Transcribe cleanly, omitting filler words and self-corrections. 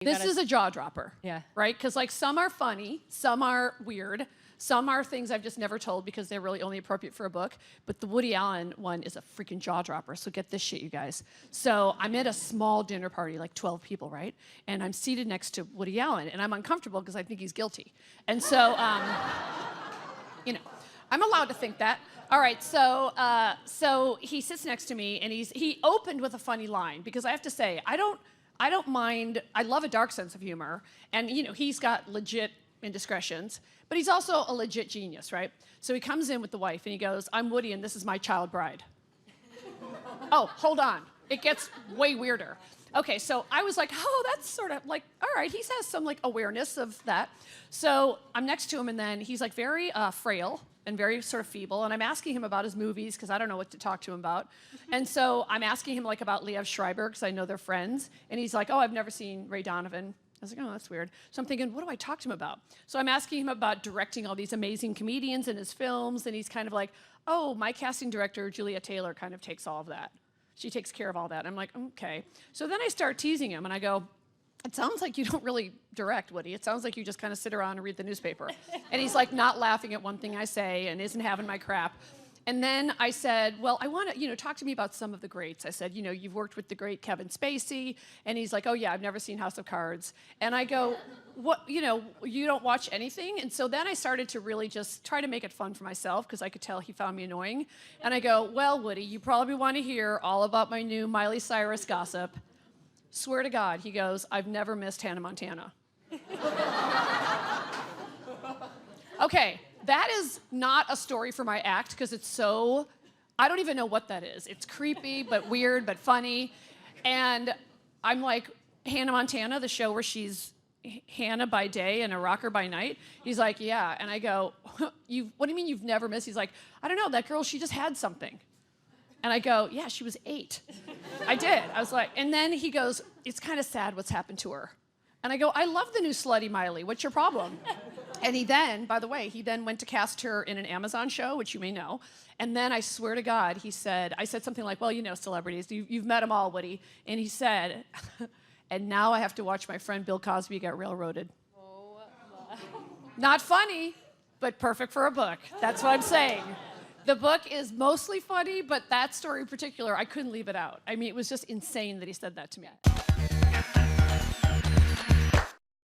This is a jaw dropper. Yeah. Right? Because like some are funny, some are weird, some are things I've just never told because they're really only appropriate for a book. But the Woody Allen one is a freaking jaw dropper. So get this shit, you guys. So I'm at a small dinner party, like 12 people, right? And I'm seated next to Woody Allen, and I'm uncomfortable because I think he's guilty. And so, you know, I'm allowed to think that. All right, so he sits next to me, and he opened with a funny line because I have to say I don't mind. I love a dark sense of humor, and you know he's got legit indiscretions, but he's also a legit genius, right? So he comes in with the wife, and he goes, "I'm Woody, and this is my child bride." Oh, hold on, it gets way weirder. Okay, so I was like, oh, that's sort of like, all right, he has some like awareness of that. So I'm next to him, and then he's like very frail and very sort of feeble, and I'm asking him about his movies because I don't know what to talk to him about. And so I'm asking him like about Liev Schreiber because I know they're friends, and he's like, oh, I've never seen Ray Donovan. I was like, oh, that's weird. So I'm thinking, what do I talk to him about? So I'm asking him about directing all these amazing comedians in his films, and he's kind of like, oh, my casting director, Julia Taylor, kind of takes all of that. She takes care of all that. I'm like, okay. So then I start teasing him, and I go, it sounds like you don't really direct, Woody. It sounds like you just kind of sit around and read the newspaper. And he's like not laughing at one thing I say and isn't having my crap. And then I said, well, I want to, talk to me about some of the greats. I said, you've worked with the great Kevin Spacey. And he's like, oh yeah, I've never seen House of Cards. And I go, what, you don't watch anything? And so then I started to really just try to make it fun for myself because I could tell he found me annoying. And I go, well, Woody, you probably want to hear all about my new Miley Cyrus gossip. Swear to God, he goes, I've never missed Hannah Montana. Okay, that is not a story for my act because it's so, I don't even know what that is. It's creepy, but weird, but funny. And I'm like, Hannah Montana, the show where she's Hannah by day and a rocker by night? He's like, yeah. And I go, what do you mean you've never missed? He's like, I don't know, that girl, she just had something. And I go, yeah, she was 8. I did. I was like, and then he goes, it's kind of sad what's happened to her. And I go, I love the new Slutty Miley. What's your problem? And he then, by the way, he then went to cast her in an Amazon show, which you may know. And then I swear to God, I said something like, well, celebrities, you've met them all, Woody. And he said, and now I have to watch my friend Bill Cosby get railroaded. Oh, my. Not funny, but perfect for a book. That's what I'm saying. The book is mostly funny, but that story in particular, I couldn't leave it out. I mean, it was just insane that he said that to me.